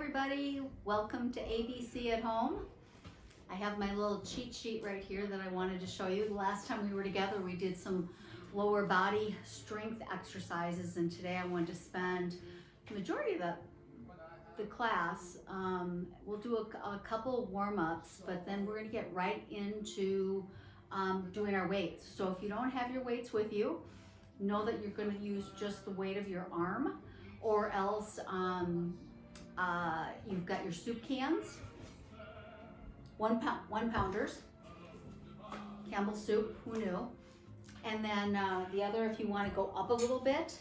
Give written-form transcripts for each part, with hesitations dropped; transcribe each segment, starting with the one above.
everybody, welcome to ABC at Home. I have my little cheat sheet right here that I wanted to show you. The last time we were together we did some lower body strength exercises, and today I want to spend the majority of the class. We'll do a couple warm-ups, but then we're going to get right into doing our weights. So if you don't have your weights with you, know that you're going to use just the weight of your arm, or else you've got your soup cans, one pounders, Campbell's soup, who knew? And then the other, if you want to go up a little bit,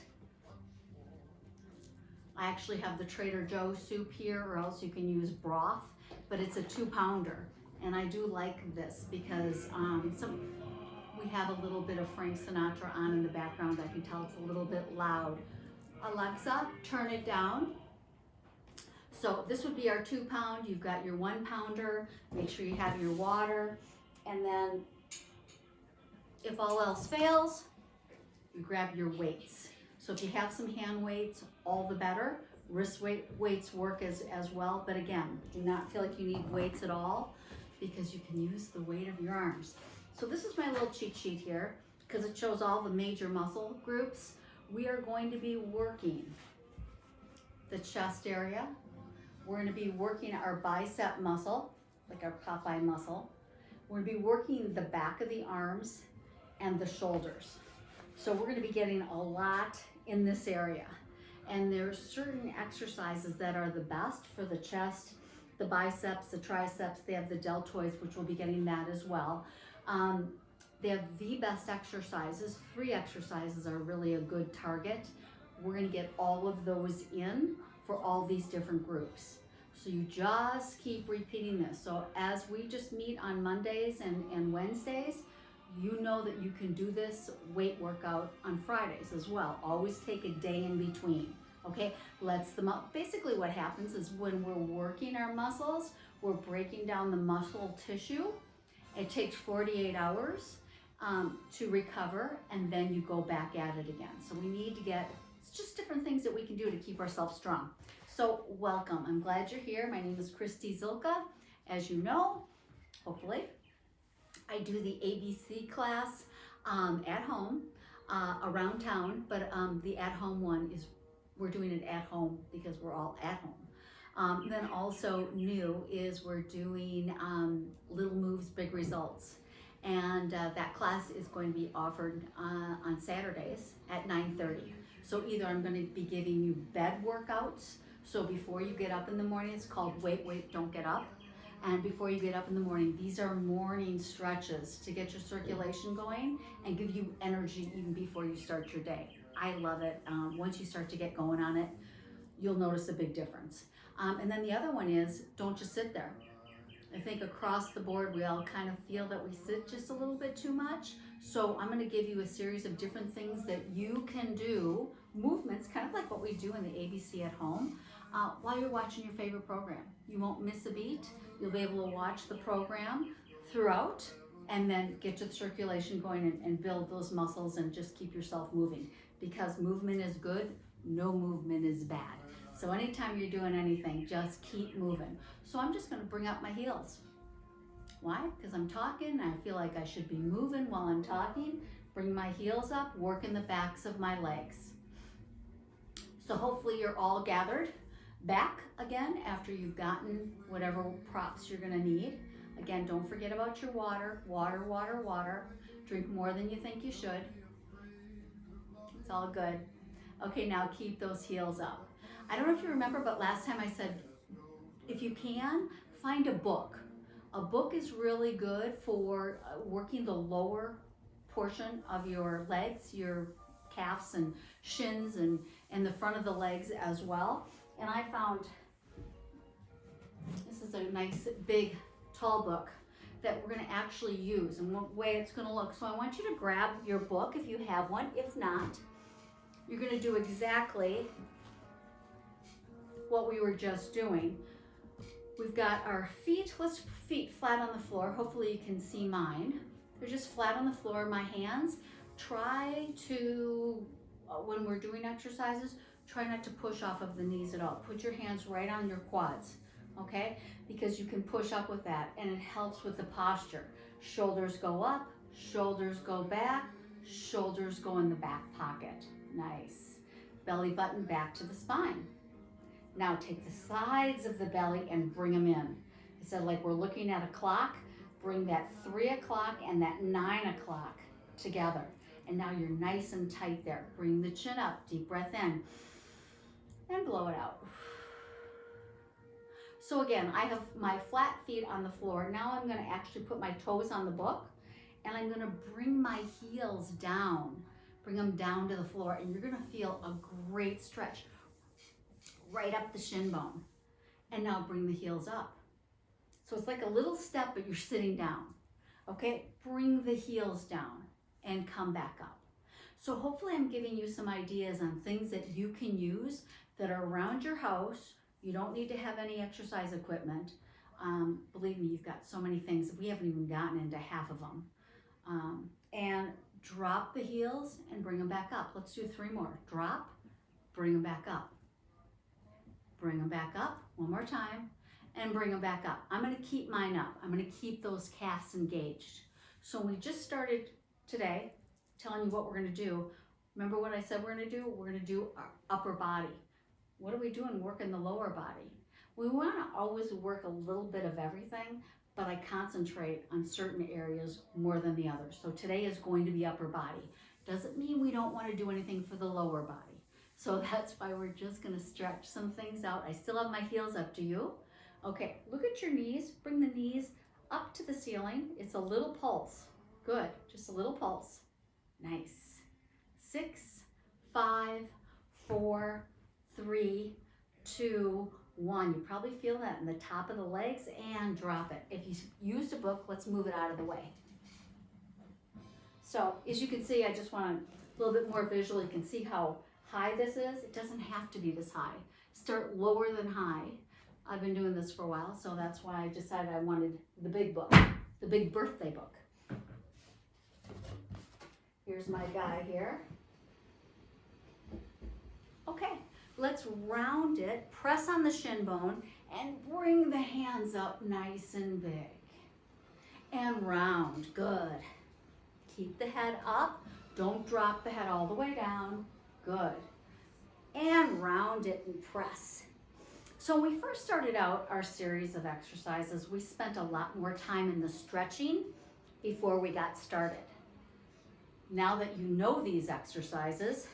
I actually have the Trader Joe's soup here, or else you can use broth, but it's a 2-pounder. And I do like this because we have a little bit of Frank Sinatra on in the background. I can tell it's a little bit loud. Alexa, turn it down. So this would be our 2-pound. You've got your 1-pounder. Make sure you have your water. And then if all else fails, you grab your weights. So if you have some hand weights, all the better. Wrist weights work as well. But again, do not feel like you need weights at all, because you can use the weight of your arms. So this is my little cheat sheet here, because it shows all the major muscle groups. We are going to be working the chest area. We're going to be working our bicep muscle, like our Popeye muscle. We're going to be working the back of the arms and the shoulders. So we're going to be getting a lot in this area. And there's certain exercises that are the best for the chest, the biceps, the triceps. They have the deltoids, which we'll be getting that as well. They have the best exercises. 3 exercises are really a good target. We're going to get all of those in for all these different groups. So you just keep repeating this. So as we just meet on Mondays and Wednesdays, you know that you can do this weight workout on Fridays as well. Always take a day in between. Okay, lets them up. Basically what happens is when we're working our muscles, we're breaking down the muscle tissue. It takes 48 hours to recover, and then you go back at it again. So we need to it's just different things that we can do to keep ourselves strong. So welcome, I'm glad you're here. My name is Christy Zilka. As you know, hopefully, I do the ABC class at home, around town, but the at home one is, we're doing it at home because we're all at home. Then also new is we're doing Little Moves, Big Results. And that class is going to be offered on Saturdays at 9:30. So either I'm going to be giving you bed workouts. So before you get up in the morning, it's called Wait, Don't Get Up. And before you get up in the morning, these are morning stretches to get your circulation going and give you energy even before you start your day. I love it. Once you start to get going on it, you'll notice a big difference. And then the other one is, don't just sit there. I think across the board, we all kind of feel that we sit just a little bit too much. So I'm going to give you a series of different things that you can do, movements, kind of like what we do in the ABC at Home, while you're watching your favorite program. You won't miss a beat. You'll be able to watch the program throughout and then get your circulation going and build those muscles and just keep yourself moving. Because movement is good, no movement is bad. So anytime you're doing anything, just keep moving. So I'm just going to bring up my heels. Why? Because I'm talking, I feel like I should be moving while I'm talking. Bring my heels up, working the backs of my legs. So hopefully you're all gathered back again after you've gotten whatever props you're going to need. Again, don't forget about your water. Water, water, water. Drink more than you think you should. It's all good. Okay, now keep those heels up. I don't know if you remember, but last time I said, if you can, find a book. A book is really good for working the lower portion of your legs, your calves and shins and the front of the legs as well. And I found, this is a nice big tall book that we're going to actually use and what way it's going to look. So I want you to grab your book if you have one. If not, you're going to do exactly what we were just doing. We've got our feet, feet flat on the floor. Hopefully you can see mine. They're just flat on the floor. My hands, try to, when we're doing exercises, Try not to push off of the knees at all. Put your hands right on your quads, okay? Because you can push up with that and it helps with the posture. Shoulders go up, shoulders go back, shoulders go in the back pocket. Nice. Belly button back to the spine. Now take the sides of the belly and bring them in. I said like we're looking at a clock, bring that 3 o'clock and that 9 o'clock together. And now you're nice and tight there. Bring the chin up, deep breath in, and blow it out. So again, I have my flat feet on the floor. Now I'm gonna actually put my toes on the book and I'm gonna bring my heels down. Bring them down to the floor and you're gonna feel a great stretch right up the shin bone. And now bring the heels up. So it's like a little step, but you're sitting down. Okay, bring the heels down and come back up. So hopefully I'm giving you some ideas on things that you can use that are around your house. You don't need to have any exercise equipment. Believe me, you've got so many things. We haven't even gotten into half of them. And drop the heels and bring them back up. Let's do 3 more. Drop, bring them back up. Bring them back up, one more time, and bring them back up. I'm gonna keep mine up. I'm gonna keep those calves engaged. So we just started today telling you what we're gonna do. Remember what I said we're gonna do? We're gonna do our upper body. What are we doing working the lower body? We wanna always work a little bit of everything, but I concentrate on certain areas more than the others. So today is going to be upper body. Doesn't mean we don't wanna do anything for the lower body. So that's why we're just gonna stretch some things out. I still have my heels up to you. Okay, look at your knees. Bring the knees up to the ceiling. It's a little pulse. Good, just a little pulse. Nice. 6, 5, 4, 3, 2, 1. You probably feel that in the top of the legs and drop it. If you used a book, let's move it out of the way. So as you can see, I just want a little bit more visual. You can see how high this is. It doesn't have to be this high. Start lower than high. I've been doing this for a while, so that's why I decided I wanted the big book, the big birthday book. Here's my guy here. Okay, let's round it, press on the shin bone, and bring the hands up nice and big. And round, good. Keep the head up. Don't drop the head all the way down. Good. And round it and press. So when we first started out our series of exercises, we spent a lot more time in the stretching before we got started. Now that you know these exercises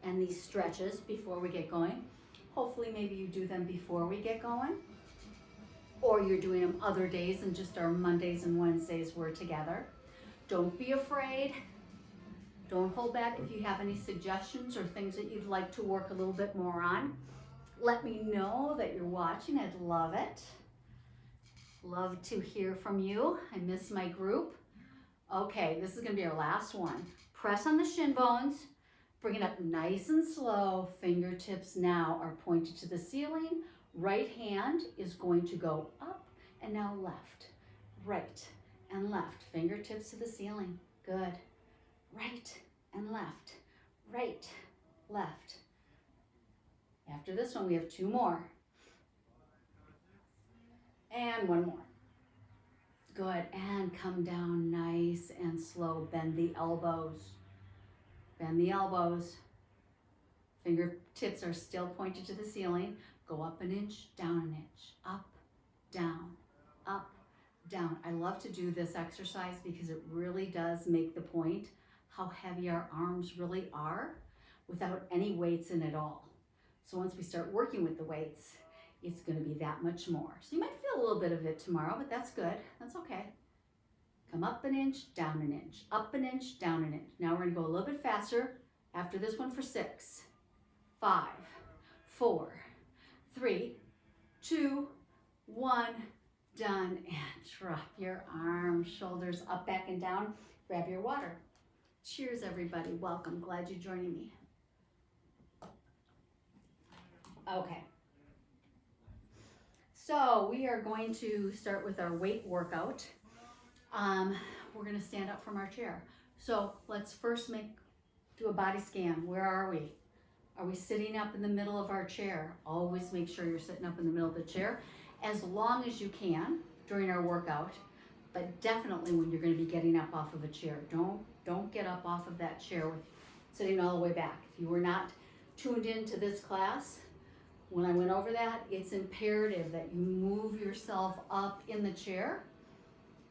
and these stretches before we get going, hopefully maybe you do them before we get going, or you're doing them other days and just our Mondays and Wednesdays we're together. Don't be afraid. Don't hold back if you have any suggestions or things that you'd like to work a little bit more on. Let me know that you're watching. I'd love it. Love to hear from you. I miss my group. Okay, this is gonna be our last one. Press on the shin bones. Bring it up nice and slow. Fingertips now are pointed to the ceiling. Right hand is going to go up and now left, right and left. Fingertips to the ceiling. Good. Right and left, right, left. After this one, we have 2 more. And 1 more. Good, and come down nice and slow. Bend the elbows. Bend the elbows. Fingertips are still pointed to the ceiling. Go up 1 inch, down 1 inch. Up, down, up, down. I love to do this exercise because it really does make the point how heavy our arms really are without any weights in it all. So once we start working with the weights, it's going to be that much more. So you might feel a little bit of it tomorrow, but that's good. That's okay. Come up 1 inch, down 1 inch, up 1 inch, down 1 inch. Now we're going to go a little bit faster after this one for 6, 5, 4, 3, 2, 1, done. And drop your arms, shoulders up, back, and down. Grab your water. Cheers, everybody. Welcome. Glad you're joining me. Okay. So we are going to start with our weight workout. We're going to stand up from our chair. So let's first do a body scan. Where are we? Are we sitting up in the middle of our chair? Always make sure you're sitting up in the middle of the chair as long as you can during our workout, but definitely when you're going to be getting up off of a chair. Don't get up off of that chair with sitting all the way back. If you were not tuned into this class, when I went over that, it's imperative that you move yourself up in the chair.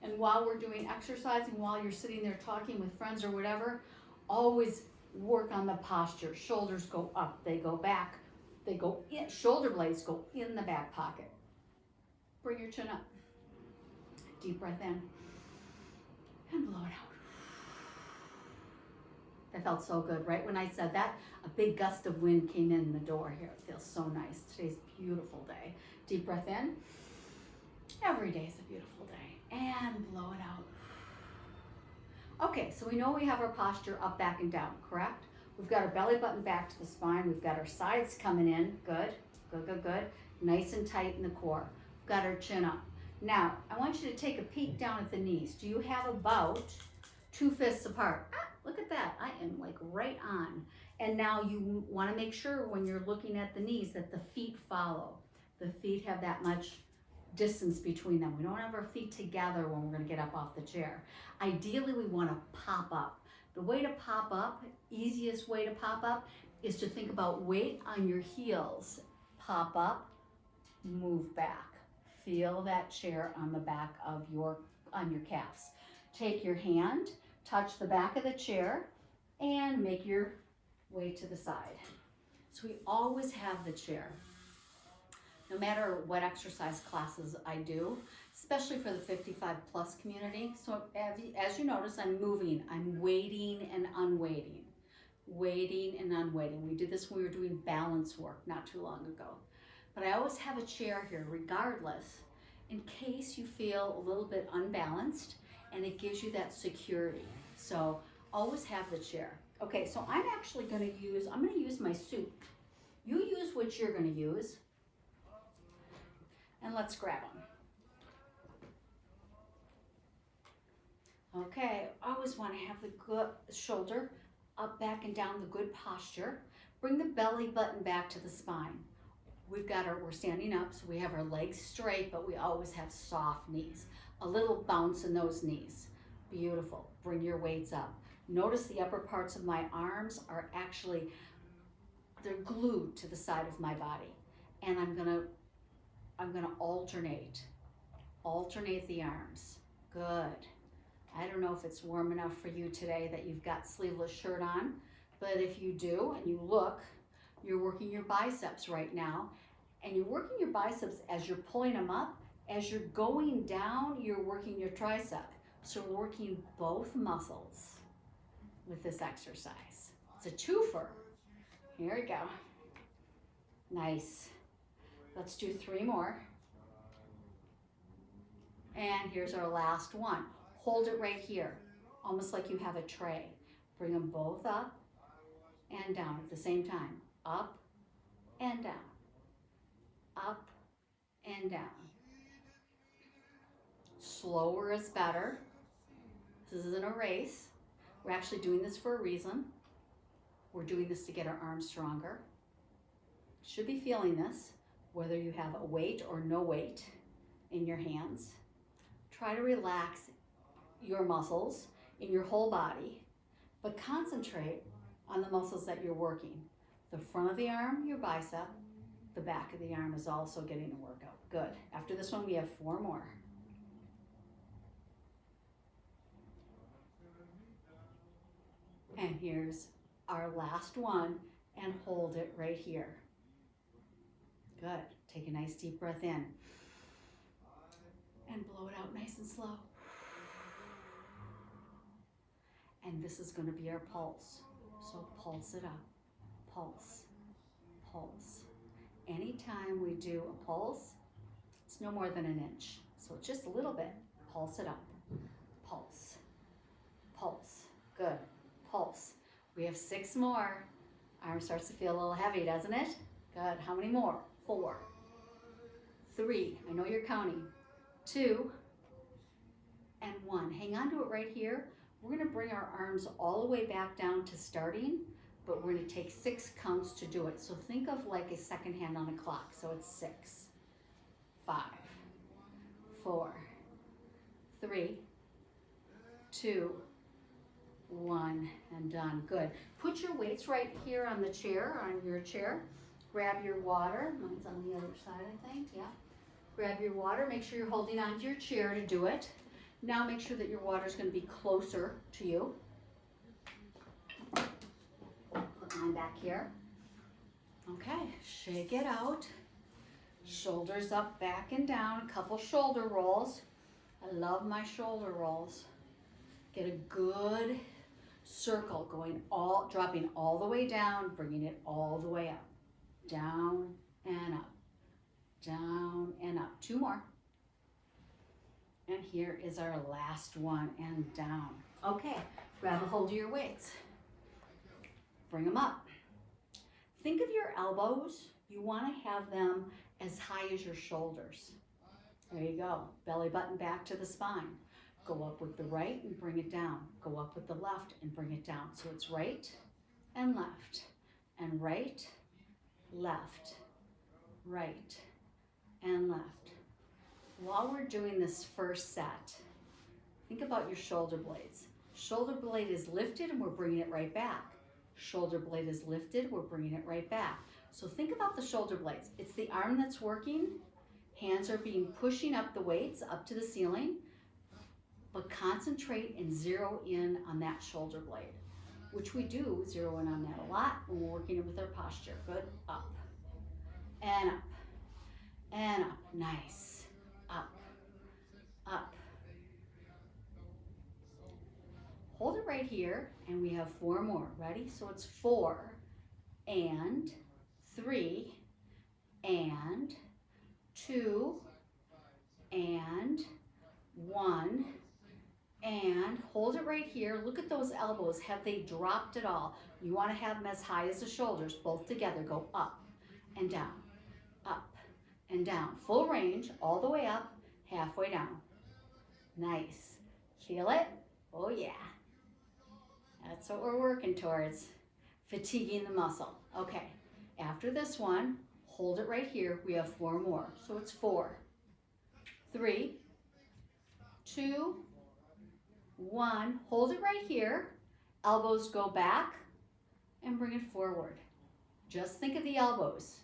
And while we're doing exercising, while you're sitting there talking with friends or whatever, always work on the posture. Shoulders go up, they go back, they go in, shoulder blades go in the back pocket. Bring your chin up. Deep breath in and blow it out. That felt so good, right? When I said that, a big gust of wind came in the door here. It feels so nice. Today's a beautiful day. Deep breath in. Every day is a beautiful day. And blow it out. Okay, so we know we have our posture up, back, and down, correct? We've got our belly button back to the spine. We've got our sides coming in. Good, good, good, good. Nice and tight in the core. We've got our chin up. Now, I want you to take a peek down at the knees. Do you have about 2 fists apart? Ah, look at that. I am like right on. And now you want to make sure when you're looking at the knees that the feet follow. The feet have that much distance between them. We don't have our feet together when we're going to get up off the chair. Ideally, we want to pop up. The way to pop up, easiest way to pop up, is to think about weight on your heels. Pop up, move back. Feel that chair on the back of your calves. Take your hand, touch the back of the chair, and make your way to the side. So we always have the chair. No matter what exercise classes I do, especially for the 55 plus community. So as you notice, I'm moving, I'm weighting and unweighting. Weighting and unweighting. We did this when we were doing balance work not too long ago. But I always have a chair here regardless, in case you feel a little bit unbalanced, and it gives you that security. So always have the chair. Okay, so I'm actually going to use my suit. You use what you're going to use. And let's grab them. Okay, always want to have the good shoulder up, back, and down, the good posture. Bring the belly button back to the spine. We're standing up, so we have our legs straight, but we always have soft knees. A little bounce in those knees. Beautiful. Bring your weights up. Notice the upper parts of my arms are actually, they're glued to the side of my body. And I'm gonna alternate the arms. Good. I don't know if it's warm enough for you today that you've got sleeveless shirt on, but if you do and you look, you're working your biceps right now, and you're working your biceps as you're pulling them up. As you're going down, you're working your tricep. So we're working both muscles with this exercise. It's a twofer. Here we go. Nice. Let's do 3 more. And here's our last one. Hold it right here, almost like you have a tray. Bring them both up and down at the same time. Up and down. Up and down. Slower is better. This isn't a race. We're actually doing this for a reason. We're doing this to get our arms stronger. Should be feeling this, whether you have a weight or no weight in your hands. Try to relax your muscles in your whole body, but concentrate on the muscles that you're working. The front of the arm, your bicep. The back of the arm is also getting a workout. Good. After this one, we have 4 more. And here's our last one, and hold it right here. Good. Take a nice deep breath in. And blow it out nice and slow. And this is going to be our pulse. So pulse it up. Pulse. Pulse. Anytime we do a pulse, it's no more than an inch. So just a little bit. Pulse it up. Pulse. Pulse. Good. Pulse. We have 6 more. Arm starts to feel a little heavy, doesn't it? Good. How many more? 4. 3. I know you're counting. 2. And 1. Hang on to it right here. We're going to bring our arms all the way back down to starting, but we're gonna take 6 counts to do it. So think of like a second hand on a clock. So it's 6, 5, 4, 3, 2, 1, and done. Good. Put your weights right here on the chair, on your chair. Grab your water. Mine's on the other side, I think. Yeah. Grab your water. Make sure you're holding onto your chair to do it. Now make sure that your water is going to be closer to you. Put mine back here. Okay, shake it out. Shoulders up, back and down. A couple shoulder rolls. I love my shoulder rolls. Get a good circle going dropping all the way down, bringing it all the way up. Down and up. Down and up. 2 more. And here is our last one, and down. Okay, grab a hold of your weights. Bring them up. Think of your elbows. You want to have them as high as your shoulders. There you go. Belly button back to the spine. Go up with the right and bring it down. Go up with the left and bring it down. So it's right and left, and right, left, right, and left. While we're doing this first set, think about your shoulder blades. Shoulder blade is lifted and we're bringing it right back. Shoulder blade is lifted, we're bringing it right back. So think about the shoulder blades. It's the arm that's working. Hands are pushing up the weights up to the ceiling, but concentrate and zero in on that shoulder blade, which we do zero in on that a lot when we're working with our posture. Good. Up and up and up. Nice. Up, up. Hold it right here, and we have 4 more. Ready? So it's 4 and 3 and 2 and 1 and hold it right here. Look at those elbows. Have they dropped at all? You want to have them as high as the shoulders, both together. Go up and down, up and down. Full range, all the way up, halfway down. Nice. Feel it? Oh yeah. That's what we're working towards. Fatiguing the muscle. Okay, after this one, hold it right here. We have 4 more. So it's 4, 3, 2, 1. Hold it right here. Elbows go back and bring it forward. Just think of the elbows.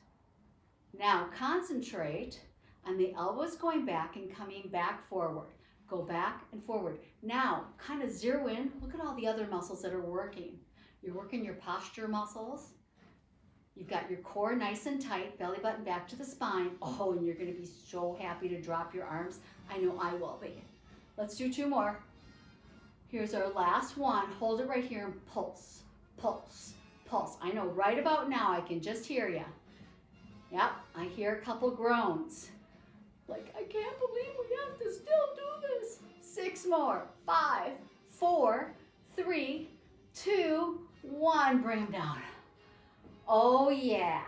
Now concentrate on the elbows going back and coming back forward. Go back and forward. Now kind of zero in. Look at all the other muscles that are working. You're working your posture muscles. You've got your core nice and tight, belly button back to the spine. Oh, and you're going to be so happy to drop your arms. I know I will be. Let's do 2 more. Here's our last one. Hold it right here and pulse, pulse, pulse. I know right about now I can just hear you. Yep, I hear a couple groans. Like, I can't believe we have to still do this. 6 more. 5, 4, 3, 2, 1. Bring them down. Oh yeah.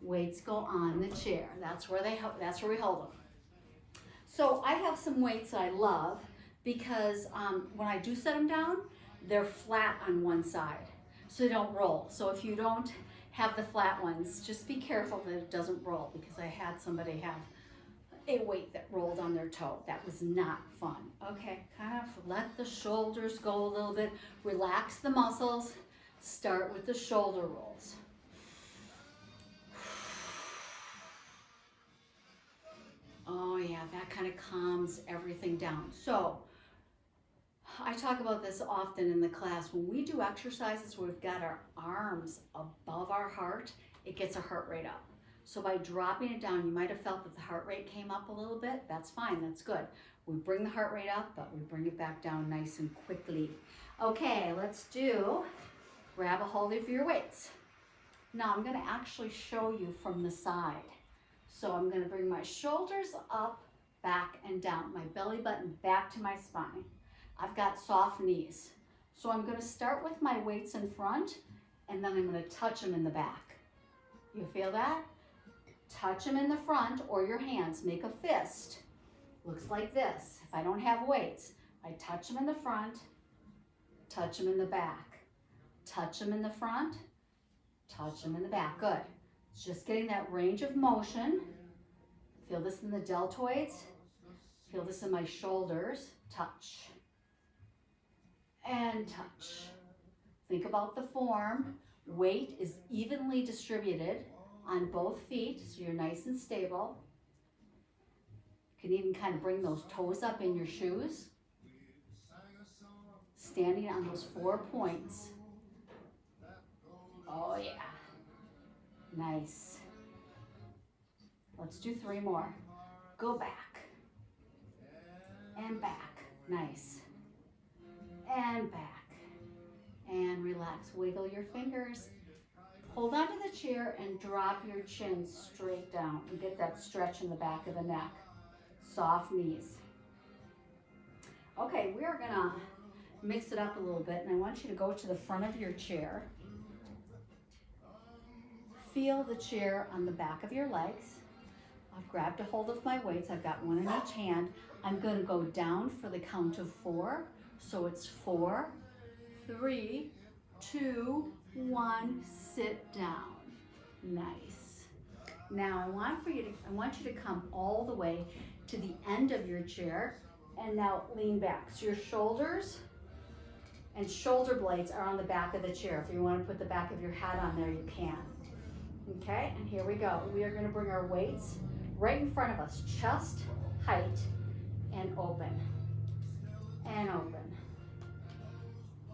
Weights go on the chair. That's where we hold them. So I have some weights I love because when I do set them down, they're flat on one side, so they don't roll. So if you don't have the flat ones, just be careful that it doesn't roll, because I had somebody have a weight that rolled on their toe. That was not fun. Okay, kind of let the shoulders go a little bit. Relax the muscles. Start with the shoulder rolls. Oh yeah, that kind of calms everything down. So I talk about this often in the class. When we do exercises where we've got our arms above our heart, it gets our heart rate up. So by dropping it down, you might have felt that the heart rate came up a little bit. That's fine, that's good. We bring the heart rate up, but we bring it back down nice and quickly. Okay, let's grab a hold of your weights. Now I'm gonna actually show you from the side. So I'm gonna bring my shoulders up, back and down, my belly button back to my spine. I've got soft knees. So I'm gonna start with my weights in front, and then I'm gonna touch them in the back. You feel that? Touch them in the front, or your hands, make a fist. Looks like this. If I don't have weights, I touch them in the front, touch them in the back. Touch them in the front, touch them in the back. Good. Just getting that range of motion. Feel this in the deltoids. Feel this in my shoulders. Touch. And touch. Think about the form. Weight is evenly distributed on both feet, so you're nice and stable. You can even kind of bring those toes up in your shoes. Standing on those 4 points. Oh yeah. Nice. Let's do 3 more. Go back. And back. Nice. And back. And relax. Wiggle your fingers. Hold onto the chair and drop your chin straight down. And get that stretch in the back of the neck. Soft knees. Okay, we are gonna mix it up a little bit, and I want you to go to the front of your chair. Feel the chair on the back of your legs. I've grabbed a hold of my weights. I've got one in each hand. I'm going to go down for the count of 4. So it's 4, 3, 2, 1. Sit down. Nice. Now I want you to come all the way to the end of your chair, and now lean back. So your shoulders and shoulder blades are on the back of the chair. If you want to put the back of your head on there, you can. Okay, and here we go. We are going to bring our weights right in front of us, chest height, and open. And open.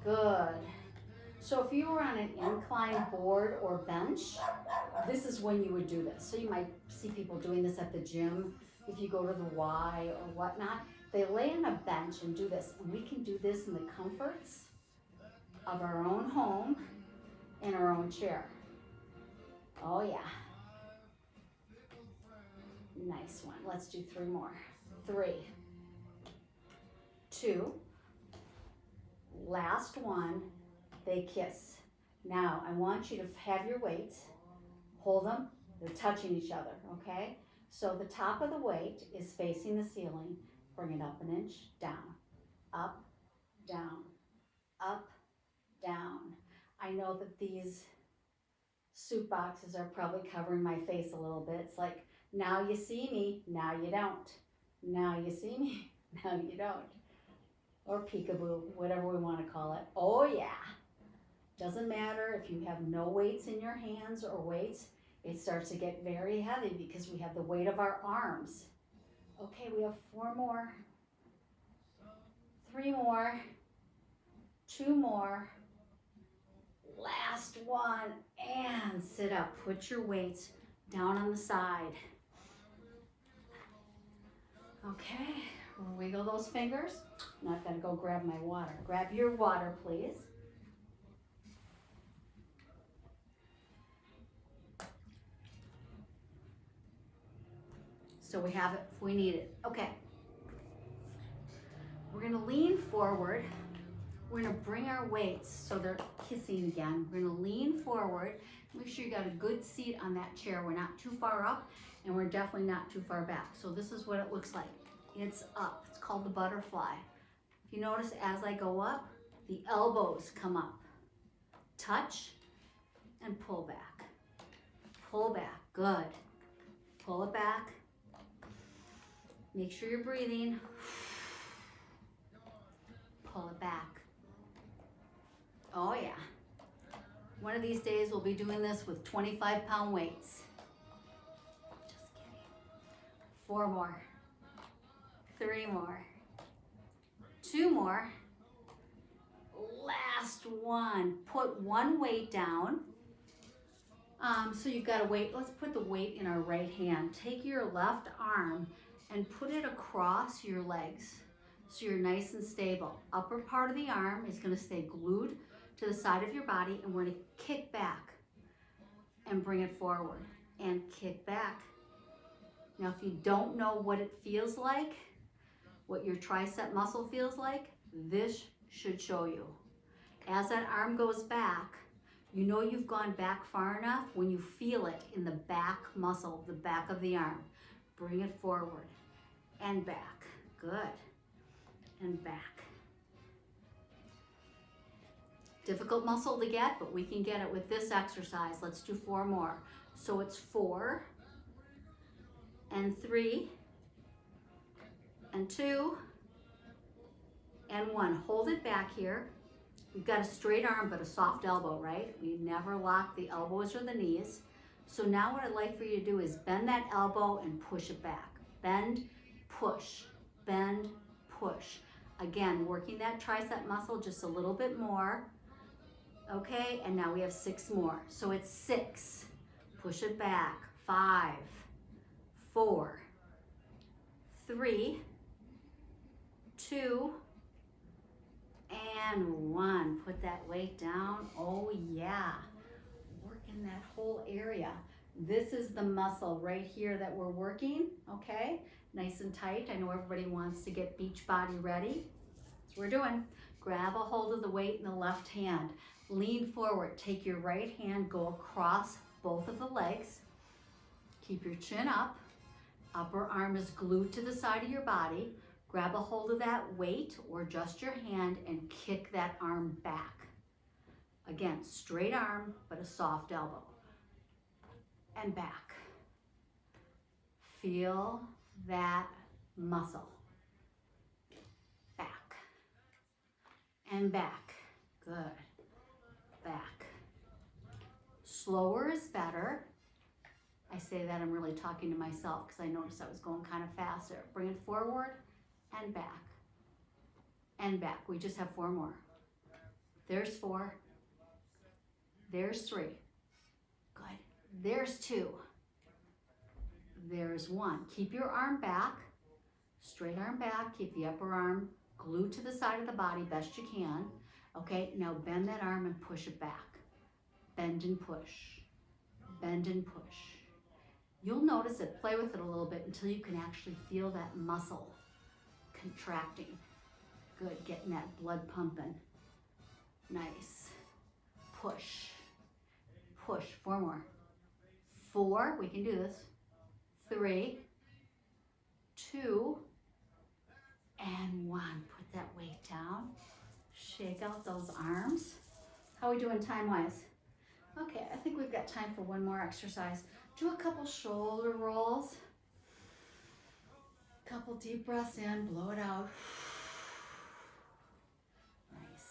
Good. So if you were on an incline board or bench, this is when you would do this. So you might see people doing this at the gym. If you go to the Y or whatnot, they lay on a bench and do this. And we can do this in the comforts of our own home in our own chair. Oh yeah. Nice one. Let's do 3 more. 3, 2, last one, they kiss. Now I want you to have your weights, hold them, they're touching each other, okay? So the top of the weight is facing the ceiling. Bring it up an inch, down, up, down, up, down. I know that these soup boxes are probably covering my face a little bit. It's like, now you see me, now you don't. Now you see me, now you don't. Or peekaboo, whatever we want to call it. Oh yeah. Doesn't matter if you have no weights in your hands or weights, it starts to get very heavy because we have the weight of our arms. Okay, we have 4 more, 3 more, 2 more, last one, and sit up. Put your weights down on the side. Okay, wiggle those fingers. Now I've got to go grab my water. Grab your water, please. So we have it if we need it. Okay. We're going to lean forward. We're going to bring our weights so they're kissing again. We're going to lean forward. Make sure you got a good seat on that chair. We're not too far up and we're definitely not too far back. So this is what it looks like. It's up. It's called the butterfly. If you notice, as I go up, the elbows come up. Touch and pull back. Pull back. Good. Pull it back. Make sure you're breathing. Pull it back. Oh yeah. One of these days we'll be doing this with 25-pound weights. Just kidding. 4 more. 3 more. 2 more. Last one. Put one weight down. So you've got a weight. Let's put the weight in our right hand. Take your left arm and put it across your legs so you're nice and stable. Upper part of the arm is going to stay glued to the side of your body, and we're going to kick back and bring it forward and kick back. Now, if you don't know what it feels like, what your tricep muscle feels like, this should show you. As that arm goes back, you know you've gone back far enough when you feel it in the back muscle, the back of the arm. Bring it forward and back. Good. And back. Difficult muscle to get, but we can get it with this exercise. Let's do 4 more. So it's 4 and 3 and 2 and 1. Hold it back here. We've got a straight arm but a soft elbow, right? We never lock the elbows or the knees. So now what I'd like for you to do is bend that elbow and push it back. Bend, push, bend, push. Again, working that tricep muscle just a little bit more. Okay, and now we have 6 more. So it's 6, push it back, 5, 4, 3, 2, and 1. Put that weight down. Oh yeah, working that whole area. This is the muscle right here that we're working, okay? Nice and tight. I know everybody wants to get beach body ready. That's what we're doing. Grab a hold of the weight in the left hand. Lean forward. Take your right hand, go across both of the legs. Keep your chin up. Upper arm is glued to the side of your body. Grab a hold of that weight or just your hand and kick that arm back. Again, straight arm, but a soft elbow. And back. Feel that muscle. Back. And back. Good. Back. Slower is better. I say that I'm really talking to myself because I noticed I was going kind of faster. Bring it forward and back. And back. We just have 4 more. There's 4. There's 3. Good. There's 2. There's 1. Keep your arm back. Straight arm back. Keep the upper arm glued to the side of the body best you can. Okay, now bend that arm and push it back. Bend and push. Bend and push. You'll notice it, play with it a little bit until you can actually feel that muscle contracting. Good, getting that blood pumping. Nice. Push. Push. 4 more. 4, we can do this. 3, 2, and 1. Put that weight down. Shake out those arms. How are we doing time-wise? Okay, I think we've got time for 1 more exercise. Do a couple shoulder rolls. Couple deep breaths in, blow it out. Nice.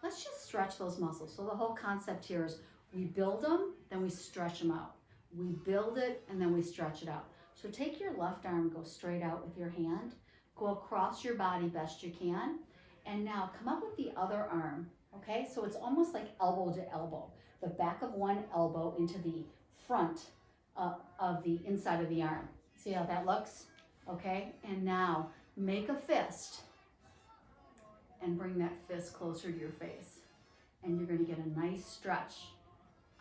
Let's just stretch those muscles. So the whole concept here is we build them, then we stretch them out. We build it, and then we stretch it out. So take your left arm, go straight out with your hand. Go across your body best you can. And now come up with the other arm, okay? So it's almost like elbow to elbow. The back of one elbow into the front of the inside of the arm. See how that looks? Okay, and now make a fist and bring that fist closer to your face. And you're gonna get a nice stretch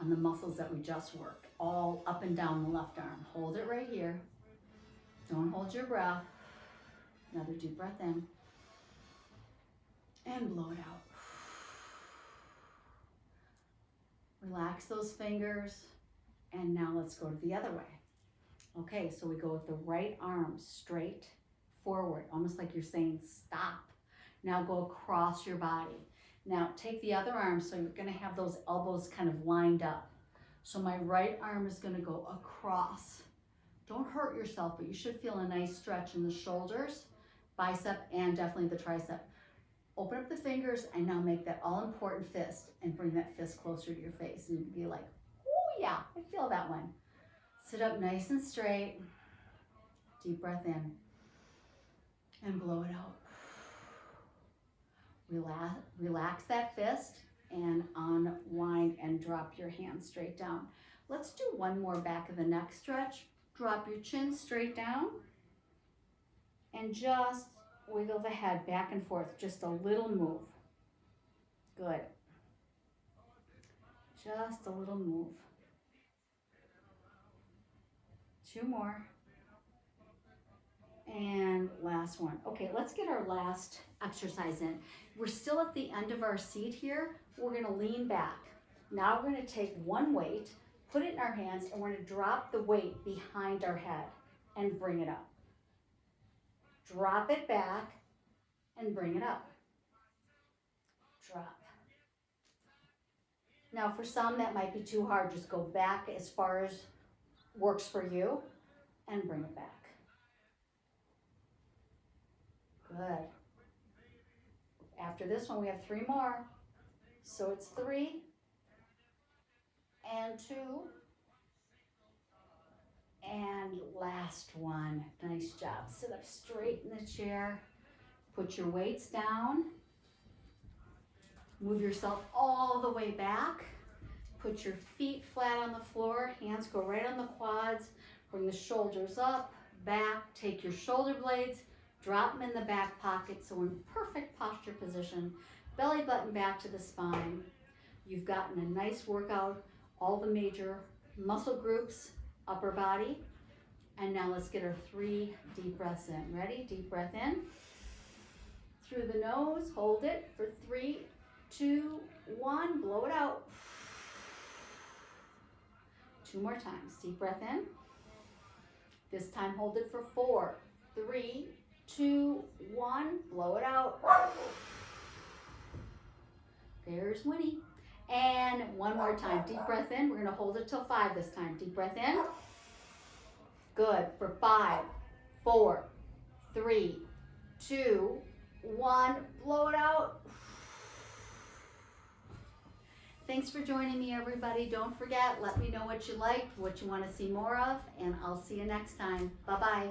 on the muscles that we just worked, all up and down the left arm. Hold it right here. Don't hold your breath. Another deep breath in. And blow it out. Relax those fingers. And now let's go to the other way. Okay, so we go with the right arm straight forward, almost like you're saying stop. Now go across your body. Now take the other arm, so you're gonna have those elbows kind of lined up. So my right arm is gonna go across. Don't hurt yourself, but you should feel a nice stretch in the shoulders, bicep, and definitely the tricep. Open up the fingers and now make that all important fist and bring that fist closer to your face and be like, oh yeah, I feel that one. Sit up nice and straight. Deep breath in and blow it out. Relax that fist and unwind and drop your hands straight down. Let's do 1 more back of the neck stretch. Drop your chin straight down and just wiggle the head back and forth, just a little move. Good. Just a little move. 2 more. And last one. Okay, let's get our last exercise in. We're still at the end of our seat here. We're gonna lean back. Now we're gonna take 1 weight, put it in our hands, and we're gonna drop the weight behind our head and bring it up. Drop it back and bring it up. Drop. Now for some that might be too hard, just go back as far as works for you and bring it back. Good. After this one, we have 3 more. So it's 3 and 2 and last one. Nice job. Sit up straight in the chair. Put your weights down. Move yourself all the way back. Put your feet flat on the floor. Hands go right on the quads. Bring the shoulders up, back. Take your shoulder blades. Drop them in the back pocket, so in perfect posture position. Belly button back to the spine. You've gotten a nice workout, all the major muscle groups, upper body. And now let's get our 3 deep breaths in. Ready? Deep breath in. Through the nose, hold it for 3, 2, 1, blow it out. 2 more times. Deep breath in. This time hold it for 4, 3, 2, 1, blow it out. There's Winnie. And one more time. Deep breath in. We're going to hold it till 5 this time. Deep breath in. Good. For 5, 4, 3, 2, 1, blow it out. Thanks for joining me, everybody. Don't forget, let me know what you liked, what you want to see more of, and I'll see you next time. Bye-bye.